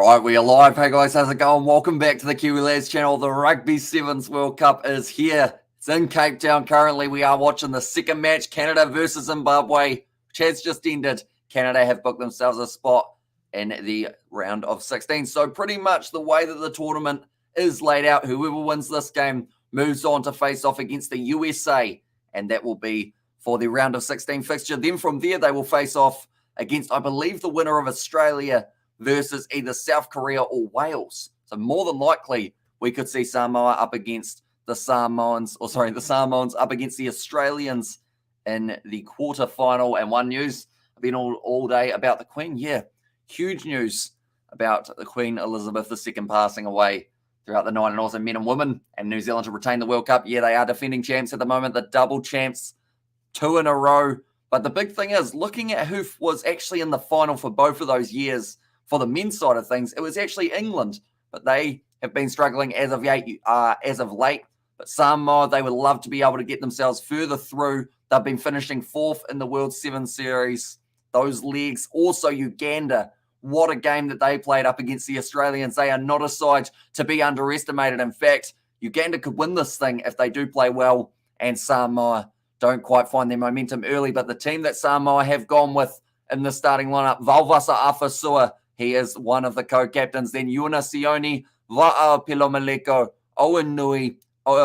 All right, we are live. Hey guys, how's it going? Welcome back to the Kiwi Lads channel. The Rugby Sevens World Cup is here. It's in Cape Town currently. We are watching the second match, Canada versus Zimbabwe, which has just ended. Canada have booked themselves a spot in the round of 16. So pretty much the way that the tournament is laid out, whoever wins this game moves on to face off against the USA, and that will be for the round of 16 fixture. Then from there, they will face off against, I believe, the winner of Australia versus either South Korea or Wales. So more than likely, we could see Samoa up against the Samoans up against the Australians in the quarterfinal. And one news, I've been all day about the Queen. Yeah, huge news about the Queen Elizabeth II passing away throughout the night, and also men and women and New Zealand to retain the World Cup. Yeah, they are defending champs at the moment, the double champs, 2 in a row. But the big thing is, looking at who was actually in the final for both of those years, for the men's side of things, it was actually England, but they have been struggling as of late. But Samoa, they would love to be able to get themselves further through. They've been finishing 4th in the World Sevens Series. Those legs. Also Uganda, what a game that they played up against the Australians. They are not a side to be underestimated. In fact, Uganda could win this thing if they do play well, and Samoa don't quite find their momentum early. But the team that Samoa have gone with in the starting lineup, Valvasa Afasua, he is one of the co-captains. Then Yuna Sione, Va'a Pilomaleko, Owen Nui,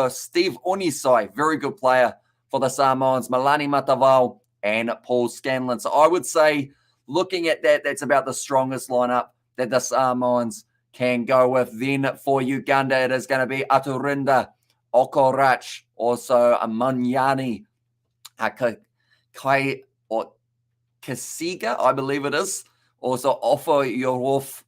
Steve Onisai, very good player for the Samoans, Malani Matavao, and Paul Scanlon. So I would say, looking at that, that's about the strongest lineup that the Samoans can go with. Then for Uganda, it is going to be Aturinda, Okorach, also Manyani, Kai or Kasiga, I believe it is. Also, Ofo Yorof,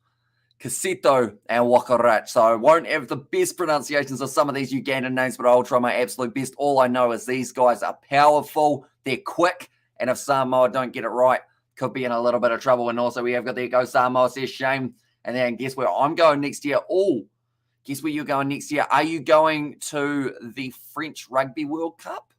Casito, and Wakarach. So I won't have the best pronunciations of some of these Ugandan names, but I'll try my absolute best. All I know is these guys are powerful, they're quick, and if Samoa don't get it right, could be in a little bit of trouble. And also we have got there go Samoa, says Shane. And then guess where I'm going next year? Oh, guess where you're going next year? Are you going to the French Rugby World Cup?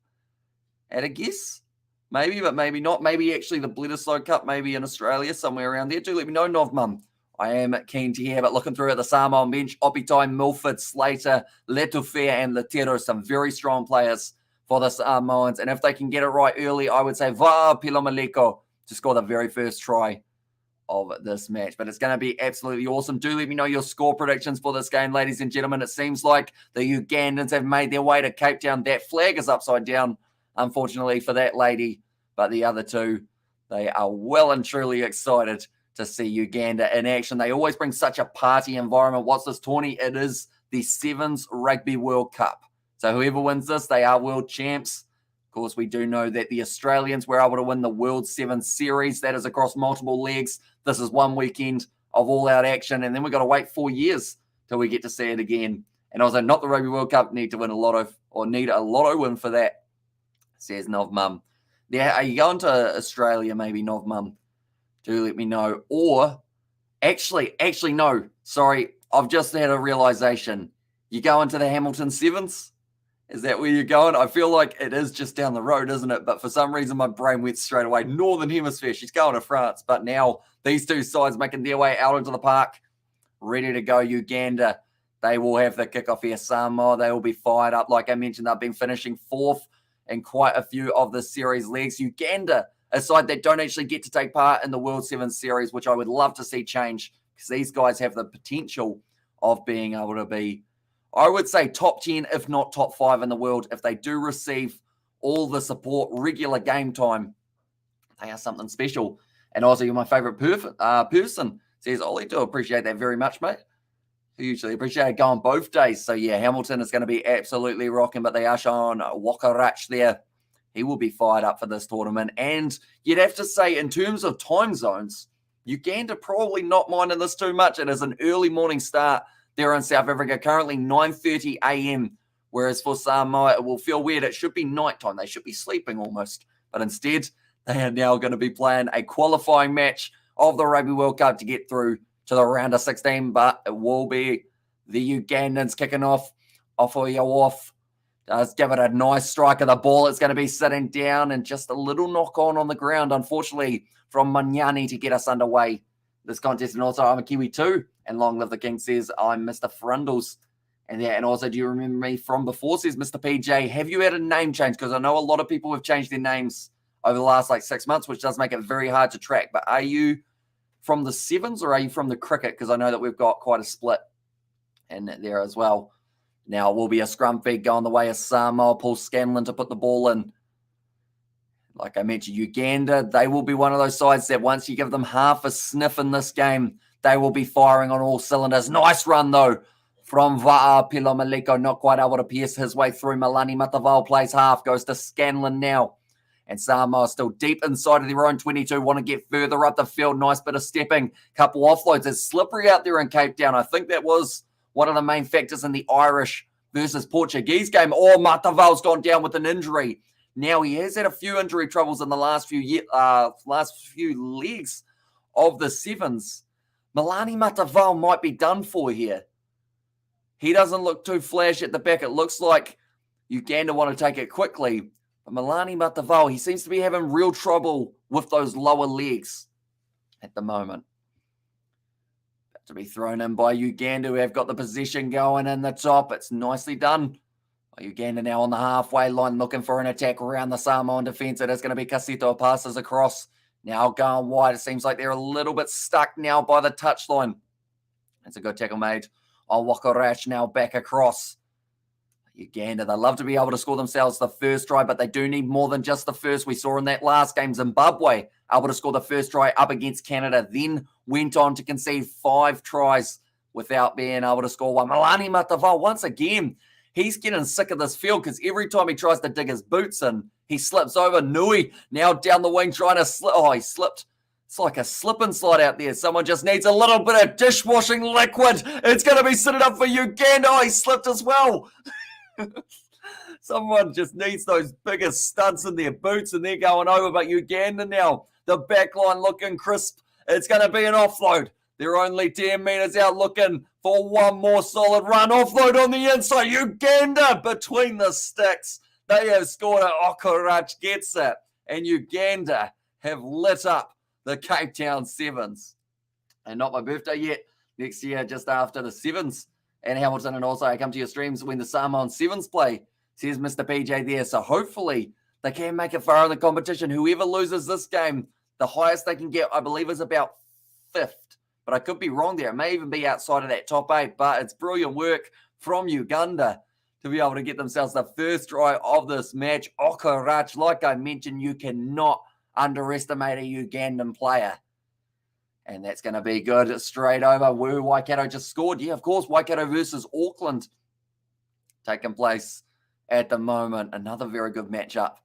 At a guess? Maybe, but maybe not. Maybe actually the Bledisloe Cup, maybe in Australia, somewhere around there. Do let me know, Novmum. I am keen to hear, but looking through at the Samoan bench, Opitai, Milford, Slater, Letufea, and Latero, some very strong players for the Samoans. And if they can get it right early, I would say Va'a Pilomaleko to score the very first try of this match. But it's going to be absolutely awesome. Do let me know your score predictions for this game, ladies and gentlemen. It seems like the Ugandans have made their way to Cape Town. That flag is upside down, unfortunately, for that lady. But the other two, they are well and truly excited to see Uganda in action. They always bring such a party environment. What's this tourney? It is the Sevens Rugby World Cup. So whoever wins this, they are world champs. Of course, we do know that the Australians were able to win the World Sevens Series. That is across multiple legs. This is one weekend of all-out action, and then we've got to wait 4 years till we get to see it again. And also, not the Rugby World Cup, need a lotto win for that, says Novmum. Yeah, are you going to Australia, maybe, Novmum? Do let me know. Or, actually, no. Sorry, I've just had a realization. You going to the Hamilton Sevens? Is that where you're going? I feel like it is just down the road, isn't it? But for some reason, my brain went straight away. Northern Hemisphere, she's going to France. But now, these two sides making their way out into the park, ready to go. Uganda, they will have the kickoff here. Samoa, they will be fired up. Like I mentioned, they've been finishing 4th in quite a few of the series legs. Uganda, a side that don't actually get to take part in the World Sevens Series, which I would love to see change, because these guys have the potential of being able to be, I would say, top 10, if not top 5 in the world. If they do receive all the support, regular game time, they are something special. And also, you're my favorite person, says Ollie. Do appreciate that very much, mate. Hugely appreciate it going both days. So, yeah, Hamilton is going to be absolutely rocking, but they are showing Wakarach there. He will be fired up for this tournament. And you'd have to say, in terms of time zones, Uganda probably not minding this too much. It is an early morning start there in South Africa, currently 9:30 a.m., whereas for Samoa, it will feel weird. It should be nighttime. They should be sleeping almost. But instead, they are now going to be playing a qualifying match of the Rugby World Cup to get through to the round of 16, but it will be the Ugandans kicking off. Off. Does give it a nice strike of the ball. It's going to be sitting down and just a little knock on the ground, unfortunately, from Manyani to get us underway this contest. And also, I'm a Kiwi too, And Long Live the King says, I'm Mr. Frundles. And also, do you remember me from before, says Mr. PJ. Have you had a name change? Because I know a lot of people have changed their names over the last 6 months, which does make it very hard to track. But are you from the Sevens or are you from the cricket? Because I know that we've got quite a split in there as well. Now it will be a scrum feed going the way of Samoa. Paul Scanlon to put the ball in. Like I mentioned, Uganda, they will be one of those sides that once you give them half a sniff in this game, they will be firing on all cylinders. Nice run, though, from Va'a Pilomaliko. Not quite able to pierce his way through. Malani Matavao plays half, goes to Scanlon now. And Samoa still deep inside of their own 22, want to get further up the field. Nice bit of stepping. Couple offloads. It's slippery out there in Cape Town. I think that was one of the main factors in the Irish versus Portuguese game. Oh, Matavao's gone down with an injury. Now, he has had a few injury troubles in the last few legs of the Sevens. Malani Matavao might be done for here. He doesn't look too flash at the back. It looks like Uganda want to take it quickly. But Malani Matavao, he seems to be having real trouble with those lower legs at the moment. About to be thrown in by Uganda, who have got the possession going in the top. It's nicely done. Uganda now on the halfway line looking for an attack around the Samoan defence. It is going to be Casito passes across. Now going wide. It seems like they're a little bit stuck now by the touchline. It's a good tackle made on Wakarash now back across. Uganda, they love to be able to score themselves the first try, but they do need more than just the first. We saw in that last game, Zimbabwe able to score the first try up against Canada, then went on to concede 5 tries without being able to score one. Malani Matavao, once again, he's getting sick of this field because every time he tries to dig his boots in, he slips over. Nui now down the wing trying to slip. Oh, he slipped. It's like a slip and slide out there. Someone just needs a little bit of dishwashing liquid. It's going to be sitting up for Uganda. Oh, he slipped as well. Someone just needs those bigger studs in their boots and they're going over. But Uganda now, the back line looking crisp. It's going to be an offload. They're only 10 metres out looking for one more solid run. Offload on the inside. Uganda between the sticks. They have scored it. Okorach gets it. And Uganda have lit up the Cape Town Sevens. And not my birthday yet. Next year, just after the Sevens and Hamilton. And also, I come to your streams when the Samoa Sevens play, says Mr. PJ there. So hopefully, they can make it far in the competition. Whoever loses this game, the highest they can get, I believe, is about 5th. But I could be wrong there. It may even be outside of that top 8. But it's brilliant work from Uganda to be able to get themselves the first try of this match. Okorach, like I mentioned, you cannot underestimate a Ugandan player. And that's going to be good. Straight over. Woo, Waikato just scored. Yeah, of course, Waikato versus Auckland taking place at the moment. Another very good matchup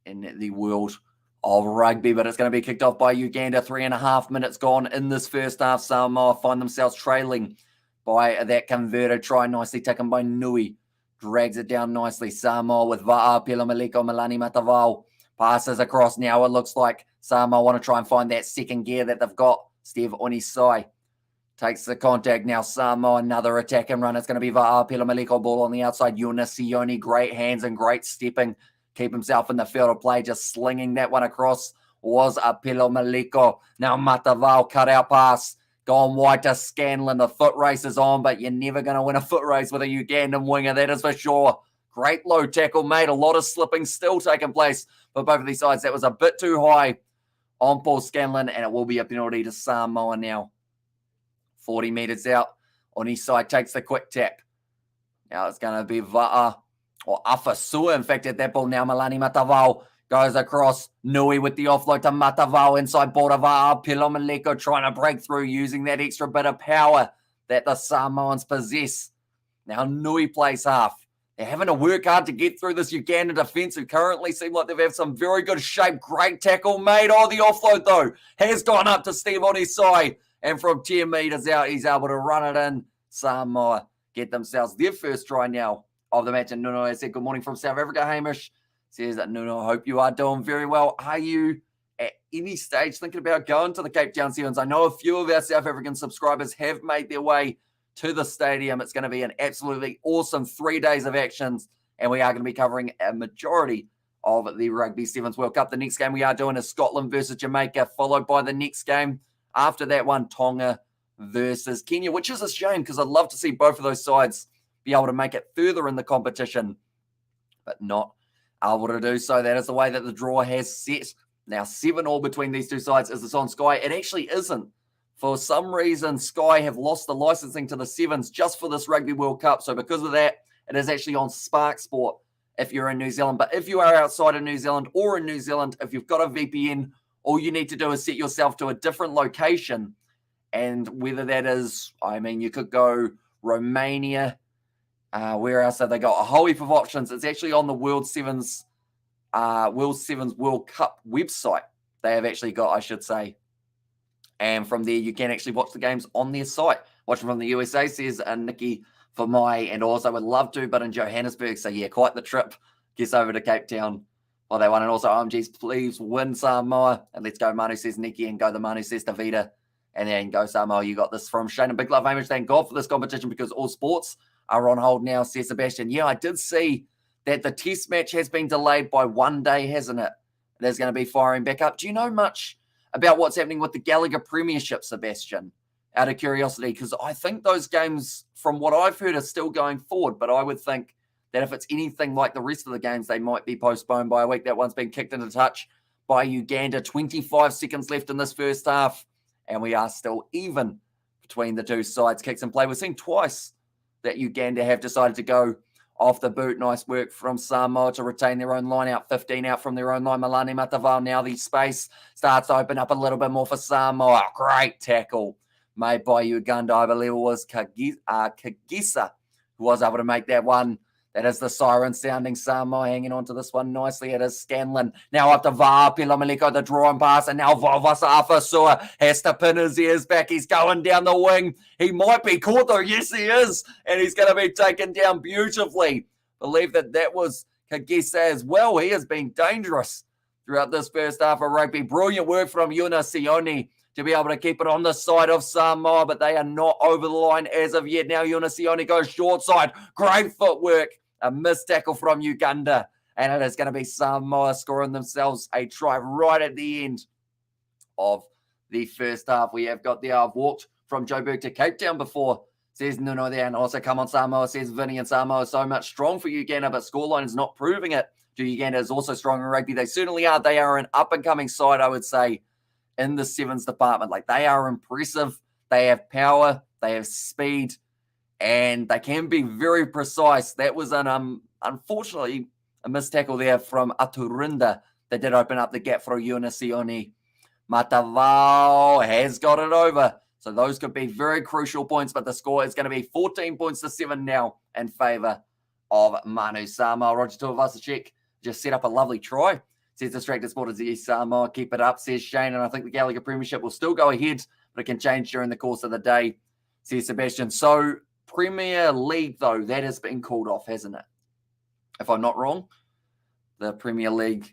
in the world of rugby, but it's going to be kicked off by Uganda. 3.5 minutes gone in this first half. Samoa find themselves trailing by that converted try. Nicely taken by Nui. Drags it down nicely. Samoa with Va'a Pilomaliko, Malani Matavao. Passes across now. It looks like Samoa want to try and find that second gear that they've got. Steve Onisai takes the contact. Now Samoa, another attack and run. It's going to be Va'a Pilomaliko, ball on the outside. Sione, great hands and great stepping. Keep himself in the field of play, just slinging that one across was a Pilomaliko. Now Matavao, cut out pass, gone wide to Scanlon. The foot race is on, but you're never going to win a foot race with a Ugandan winger, that is for sure. Great low tackle made, a lot of slipping still taking place for both of these sides. That was a bit too high on Paul Scanlon, and it will be a penalty to Samoa now. 40 metres out on his side, takes the quick tap. Now it's going to be Va'a. Or Afasua, in fact, at that ball now. Malani Matavao goes across. Nui with the offload to Matavao inside border. Pilomaliko trying to break through using that extra bit of power that the Samoans possess. Now Nui plays half. They're having to work hard to get through this Uganda defence, who currently seem like they've had some very good shape. Great tackle made. Oh, the offload, though, has gone up to Steve on his side. And from 10 metres out, he's able to run it in. Samoa get themselves their first try now of the match. And Nuno has said, good morning from South Africa. Hamish says that, Nuno, I hope you are doing very well. Are you at any stage thinking about going to the Cape Town Sevens? I know a few of our South African subscribers have made their way to the stadium. It's going to be an absolutely awesome 3 days of actions, and we are going to be covering a majority of the Rugby Sevens World Cup. The next game we are doing is Scotland versus Jamaica, followed by the next game after that one, Tonga versus Kenya, which is a shame because I'd love to see both of those sides be able to make it further in the competition, but not able to do so. That is the way that the draw has set. Now 7-all between these two sides. Is this on Sky? It actually isn't. For some reason, Sky have lost the licensing to the Sevens just for this Rugby World Cup. So because of that, it is actually on Spark Sport if you're in New Zealand. But if you are outside of New Zealand or in New Zealand, if you've got a VPN, all you need to do is set yourself to a different location. And whether that is, you could go Romania. Where else have they got? A whole heap of options. It's actually on the World Sevens World Cup website. They have actually got, I should say. And from there, you can actually watch the games on their site. Watching from the USA, says Nikki for my, and also would love to, but in Johannesburg. So yeah, quite the trip. Gets over to Cape Town. Well, they won. And also, OMGs, please win Samoa. And let's go, Manu, says Nikki. And go the Manu, says Davida. And then go Samoa. You got this from Shane. And big love, Hamish. Thank God for this competition because all sports are on hold now, says Sebastian. Yeah, I did see that the test match has been delayed by 1 day, hasn't it? There's going to be firing back up. Do you know much about what's happening with the Gallagher Premiership, Sebastian? Out of curiosity, because I think those games, from what I've heard, are still going forward. But I would think that if it's anything like the rest of the games, they might be postponed by a week. That one's been kicked into touch by Uganda. 25 seconds left in this first half. And we are still even between the two sides. Kicks in play. We've seen twice that Uganda have decided to go off the boot. Nice work from Samoa to retain their own line out. 15 out from their own line. Malani Matavao. Now the space starts to open up a little bit more for Samoa. Great tackle made by Uganda. I believe it was Kagisa who was able to make that one. That is the siren sounding. Samoa hanging on to this one nicely. It is Scanlon. Now up to Pila Maliko, the drawing pass. And now Vavasa Afasua has to pin his ears back. He's going down the wing. He might be caught though. Yes, he is. And he's going to be taken down beautifully. Believe that was Kagisa as well. He has been dangerous throughout this first half of rugby. Brilliant work from Yuna Sione to be able to keep it on the side of Samoa, but they are not over the line as of yet. Now Yuna Sione goes short side. Great footwork. A missed tackle from Uganda. And it is going to be Samoa scoring themselves a try right at the end of the first half. We have got there. I've walked from Joburg to Cape Town before, says Nuno there. And also come on Samoa, says Vinny. And Samoa is so much strong for Uganda, but scoreline is not proving it. Uganda is also strong in rugby. They certainly are. They are an up-and-coming side, I would say, in the Sevens department. Like, they are impressive. They have power. They have speed. And they can be very precise. That was unfortunately a missed tackle there from Aturinda that did open up the gap for Yuna Sione. Matavao has got it over. So those could be very crucial points, but the score is going to be 14 points to 7 now in favour of Manu Samoa. Roger Tuivasa-Check just set up a lovely try. Says Distracted Sport is Samoa. Keep it up, says Shane. And I think the Gallagher Premiership will still go ahead, but it can change during the course of the day, says Sebastian. So Premier League, though, that has been called off, hasn't it? If I'm not wrong, the Premier League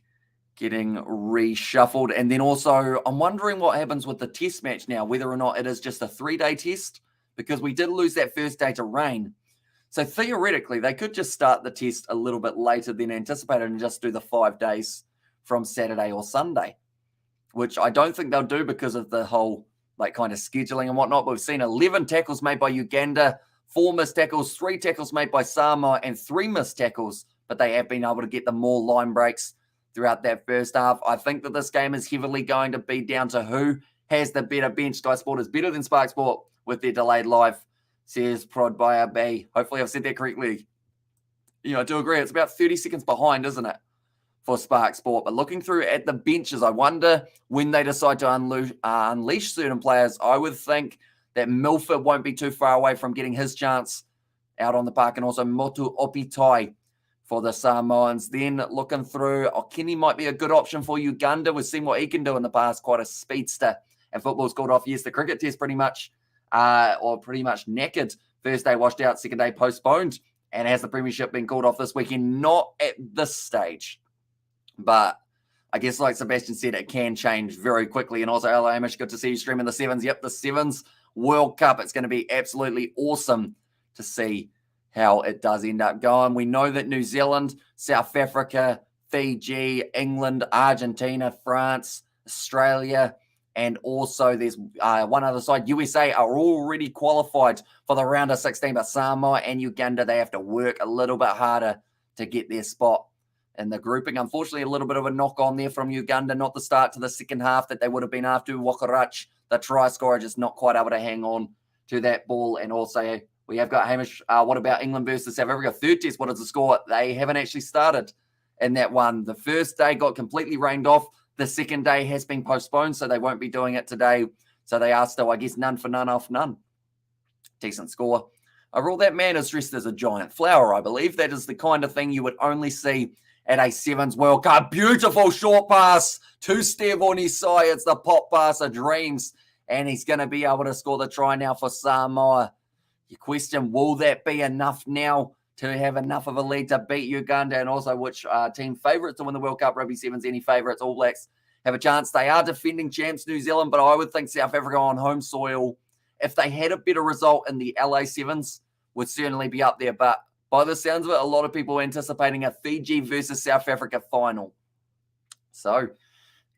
getting reshuffled. And then also, I'm wondering what happens with the test match now, whether or not it is just a 3-day test, because we did lose that first day to rain. So theoretically, they could just start the test a little bit later than anticipated and just do the 5 days from Saturday or Sunday, which I don't think they'll do because of the whole kind of scheduling and whatnot. But we've seen 11 tackles made by Uganda, 4 missed tackles, 3 tackles made by Samoa, and 3 missed tackles, but they have been able to get the more line breaks throughout that first half. I think that this game is heavily going to be down to who has the better bench. Sky Sport is better than Spark Sport with their delayed live, says Prod by RB. Hopefully I've said that correctly. I do agree. It's about 30 seconds behind, isn't it, for Spark Sport? But looking through at the benches, I wonder when they decide to unleash certain players. I would think that Milford won't be too far away from getting his chance out on the park, and also Motu Opitai for the Samoans. Then looking through, Kenny might be a good option for Uganda. We've seen what he can do in the past, quite a speedster. And football's called off. Yes, the cricket test pretty much knackered. First day washed out, second day postponed. And has the premiership been called off this weekend? Not at this stage. But I guess like Sebastian said, it can change very quickly. And also, hello, Amish, good to see you streaming the Sevens. Yep, the Sevens World Cup. It's going to be absolutely awesome to see how it does end up going. We know that New Zealand, South Africa, Fiji, England, Argentina, France, Australia, And also there's one other side. USA are already qualified for the round of 16, but Samoa and Uganda, they have to work a little bit harder to get their spot in the grouping. Unfortunately, a little bit of a knock on there from Uganda, not the start to the second half that they would have been after. Wakarach, the try scorer, just not quite able to hang on to that ball. And also we have got Hamish. What about England versus South Africa? Third test, what is the score? They haven't actually started in that one. The first day got completely rained off. The second day has been postponed, so they won't be doing it today. So they are still, I guess, none for none off none. Decent score. Overall, that man is dressed as a giant flower, I believe. That is the kind of thing you would only see at a Sevens World Cup. Beautiful short pass to Steve on his side. It's the pop pass of dreams, and he's going to be able to score the try now for Samoa. You question, will that be enough now to have enough of a lead to beat Uganda, and also which team favourites to win the World Cup? Rugby Sevens, any favourites? All Blacks have a chance. They are defending champs, New Zealand, but I would think South Africa on home soil, if they had a better result in the LA Sevens, would certainly be up there. But by the sounds of it, a lot of people are anticipating a Fiji versus South Africa final. So,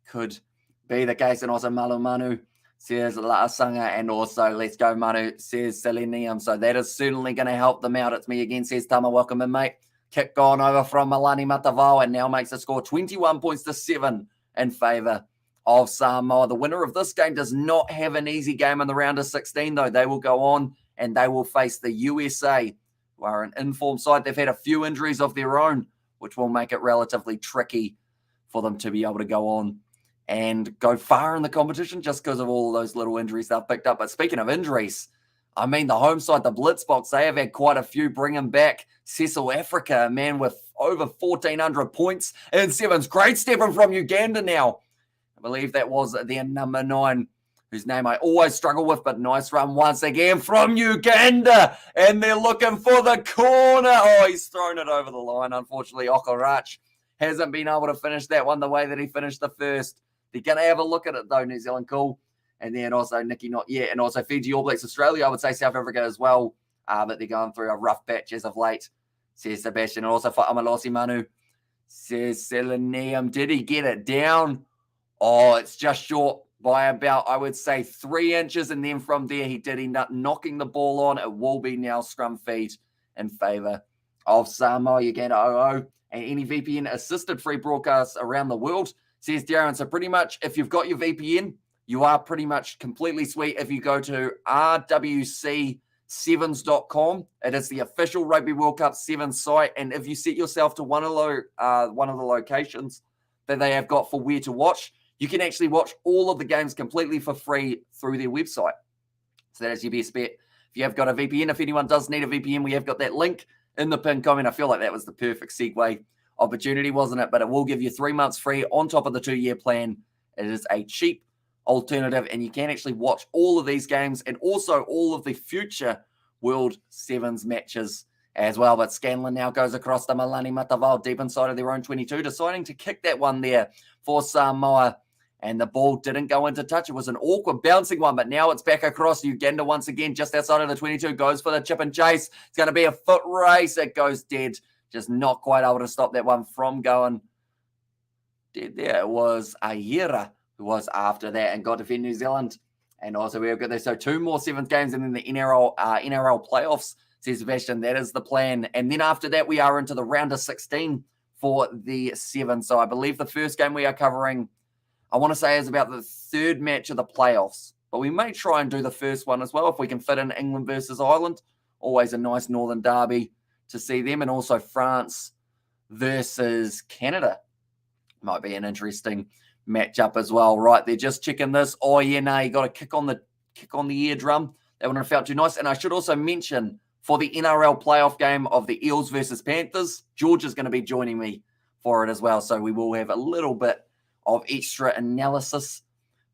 could be the case. And also Malu Manu says La'asanga, and also Let's Go Manu says Selenium. So that is certainly going to help them out. It's me again, says Tama. Welcome in, mate. Kick gone over from Malani Matavao, and now makes the score 21 points to 7 in favour of Samoa. The winner of this game does not have an easy game in the round of 16, though. They will go on and they will face the USA, who are an informed side. They've had a few injuries of their own, which will make it relatively tricky for them to be able to go on and go far in the competition just because of all of those little injuries they've picked up. But speaking of injuries, I mean, the home side, the Blitzbox, they have had quite a few bringing back. Cecil Africa, a man with over 1,400 points in sevens. Great stepping from Uganda now. I believe that was their number 9, whose name I always struggle with, but nice run once again from Uganda. And they're looking for the corner. Oh, he's thrown it over the line. Unfortunately, Okorach hasn't been able to finish that one the way that he finished the first. They're going to have a look at it, though, New Zealand. Cool. And then also Nikki, not yet. And also Fiji, All Blacks, Australia. I would say South Africa as well. But they're going through a rough patch as of late, says Sebastian. And also for Amalosi Manu, says Selenium. Did he get it down? Oh, it's just short by about, I would say, 3 inches. And then from there, he did end up knocking the ball on. It will be now scrum feed in favour of Samoa, Uganda 0-0. And any VPN-assisted free broadcasts around the world, says Darren. So pretty much, if you've got your VPN, you are pretty much completely sweet. If you go to rwcsevens.com, it is the official Rugby World Cup Sevens site. And if you set yourself to one of the locations that they have got for where to watch, you can actually watch all of the games completely for free through their website. So that is your best bet. If you have got a VPN, if anyone does need a VPN, we have got that link in the pinned comment. I feel like that was the perfect segue opportunity, wasn't it? But it will give you 3 months free on top of the 2-year plan. It is a cheap alternative, and you can actually watch all of these games and also all of the future World Sevens matches as well. But Scanlon now goes across to Malani Matavao deep inside of their own 22, deciding to kick that one there for Samoa. And the ball didn't go into touch. It was an awkward bouncing one, but now it's back across Uganda once again, just outside of the 22, goes for the chip and chase. It's going to be a foot race. It goes dead. Just not quite able to stop that one from going dead there. It was Ayera who was after that and got to defend New Zealand. And also we've got this. So 2 more sevens games and then the NRL playoffs, says Sebastian. That is the plan. And then after that, we are into the round of 16 for the sevens. So I believe the first game we are covering, I want to say, is about the 3rd match of the playoffs. But we may try and do the first one as well if we can fit in England versus Ireland. Always a nice Northern derby to see them. And also France versus Canada might be an interesting matchup as well. Right, they're just checking this. Oh, yeah, no, you got to kick on the eardrum. That wouldn't have felt too nice. And I should also mention, for the NRL playoff game of the Eels versus Panthers, George is going to be joining me for it as well. So we will have a little bit of extra analysis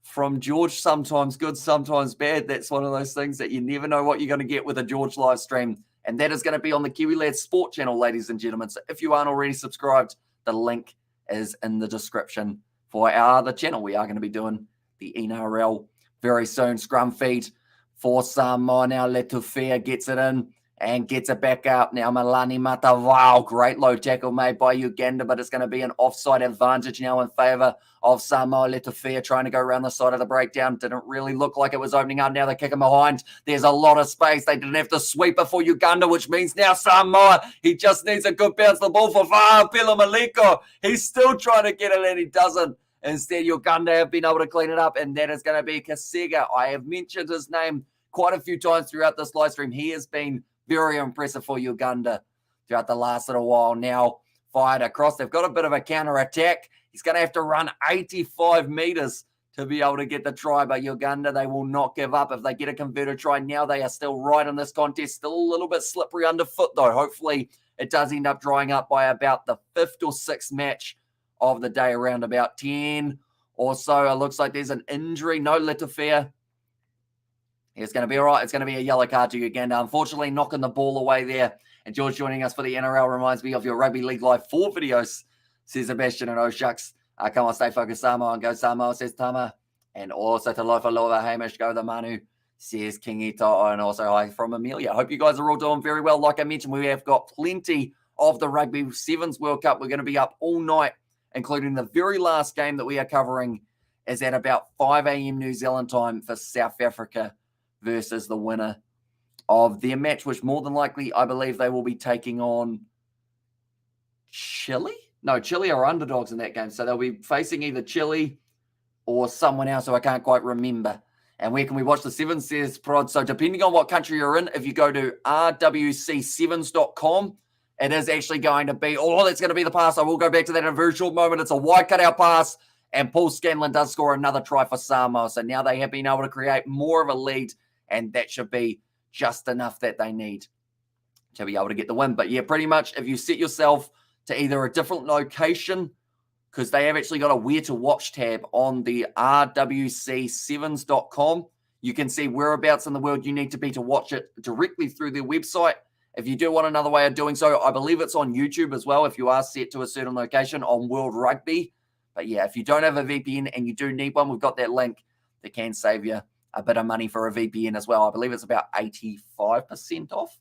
from George. Sometimes good, sometimes bad. That's one of those things that you never know what you're going to get with a George live stream. And that is going to be on the Kiwi Lads Sport channel, ladies and gentlemen. So if you aren't already subscribed, the link is in the description for our other channel. We are going to be doing the NRL very soon. Scrum feed for Samoa now. Letufia gets it in. and gets it back up. Now Malani Mata, wow, great low tackle made by Uganda, but it's going to be an offside advantage now in favour of Samoa. Letufia trying to go around the side of the breakdown. Didn't really look like it was opening up. Now they're kicking behind. There's a lot of space. They didn't have to sweep it for Uganda, which means now Samoa, he just needs a good bounce the ball for Pila Maliko. He's still trying to get it and he doesn't. Instead, Uganda have been able to clean it up, and that is going to be Kasega. I have mentioned his name quite a few times throughout this live stream. He has been very impressive for Uganda throughout the last little while. Now fired across. They've got a bit of a counter-attack. He's going to have to run 85 meters to be able to get the try, but Uganda, they will not give up. If they get a converted try now, they are still right in this contest. Still a little bit slippery underfoot, though. Hopefully, it does end up drying up by about the 5th or 6th match of the day, around about 10 or so. It looks like there's an injury. No Letufia. It's going to be all right. It's going to be a yellow card to Uganda. Unfortunately, knocking the ball away there. And George joining us for the NRL reminds me of your Rugby League Live 4 videos, says Sebastian. And oh, shucks. Come on, stay focused, Samoa. And go Samoa, says Tama. And also to Lofa Lova Hamish, go the Manu, says King Ito. And also hi from Amelia. Hope you guys are all doing very well. Like I mentioned, we have got plenty of the Rugby Sevens World Cup. We're going to be up all night, including the very last game that we are covering is at about 5 a.m. New Zealand time for South Africa versus the winner of their match, which more than likely, I believe they will be taking on Chile? No, Chile are underdogs in that game. So they'll be facing either Chile or someone else who I can't quite remember. And where can we watch the Sevens? Says Prod. So depending on what country you're in, if you go to rwcsevens.com, it is actually going to be, that's going to be the pass. I will go back to that in a very short moment. It's a wide cutout pass, and Paul Scanlon does score another try for Samoa. So now they have been able to create more of a lead, and that should be just enough that they need to be able to get the win. But yeah, pretty much if you set yourself to either a different location, because they have actually got a where to watch tab on the rwcsevens.com, you can see whereabouts in the world you need to be to watch it directly through their website. If you do want another way of doing so, I believe it's on YouTube as well if you are set to a certain location on World Rugby. But yeah, if you don't have a VPN and you do need one, we've got that link that can save you a bit of money for a VPN as well. I believe it's about 85% off,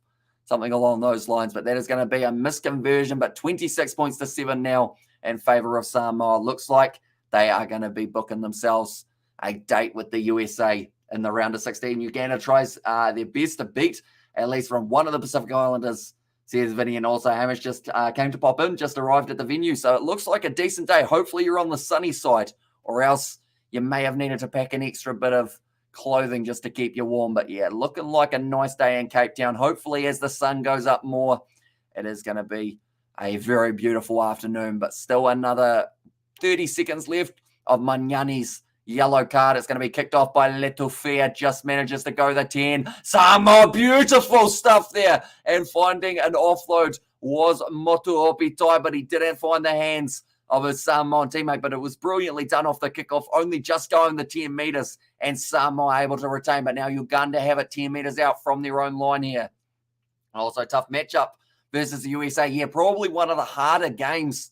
something along those lines. But that is going to be a misconversion, but 26 points to 7 now in favor of Samoa. Looks like they are going to be booking themselves a date with the USA in the round of 16. Uganda tries their best to beat at least from one of the Pacific Islanders, says Vinny. And also Hamish just came to pop in, just arrived at the venue. So it looks like a decent day. Hopefully you're on the sunny side, or else you may have needed to pack an extra bit of clothing just to keep you warm. But yeah, looking like a nice day in Cape Town. Hopefully as the sun goes up more, it is going to be a very beautiful afternoon. But still another 30 seconds left of Mangani's yellow card. It's going to be kicked off by Letufia. Just manages to go the 10. Samoa, beautiful stuff there. And finding an offload was Motu Opitai, but he didn't find the hands of his Samoan teammate. But it was brilliantly done off the kickoff, only just going the 10 meters, and Samoa able to retain. But now Uganda have it 10 meters out from their own line here. Also, tough matchup versus the USA. Yeah, probably one of the harder games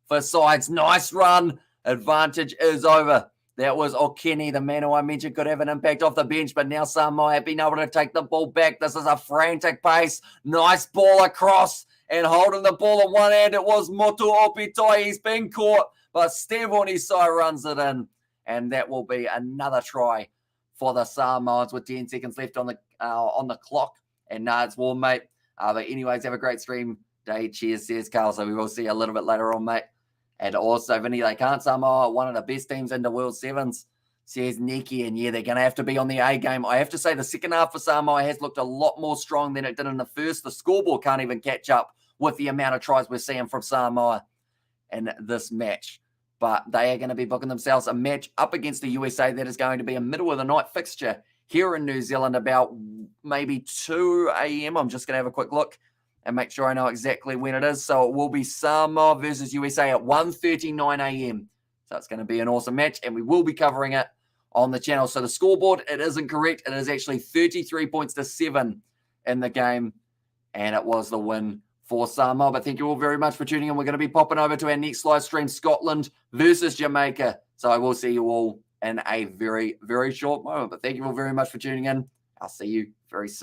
for sides. Nice run. Advantage is over. That was Okene, the man who I mentioned could have an impact off the bench, but now Samoa have been able to take the ball back. This is a frantic pace. Nice ball across, and holding the ball in one hand, it was Motu Opitai. He's been caught, but Steve Side runs it in, and that will be another try for the Samoans with 10 seconds left on the clock. And it's warm, mate. But anyways, have a great stream day. Cheers, says Carl. So we will see you a little bit later on, mate. And also, Vinny, they can't Samoa, one of the best teams in the World Sevens, says Neki. And yeah, they're going to have to be on the A game. I have to say the second half for Samoa has looked a lot more strong than it did in the first. The scoreboard can't even catch up with the amount of tries we're seeing from Samoa in this match. But they are going to be booking themselves a match up against the USA that is going to be a middle of the night fixture here in New Zealand about maybe 2 a.m. I'm just going to have a quick look and make sure I know exactly when it is. So it will be Samoa versus USA at 1:39 a.m. So it's going to be an awesome match, and we will be covering it on the channel. So the scoreboard, it isn't correct. It is actually 33 points to 7 in the game, and it was the win for Samoa. But thank you all very much for tuning in. We're going to be popping over to our next live stream, Scotland versus Jamaica. So I will see you all in a very, very short moment. But thank you all very much for tuning in. I'll see you very soon.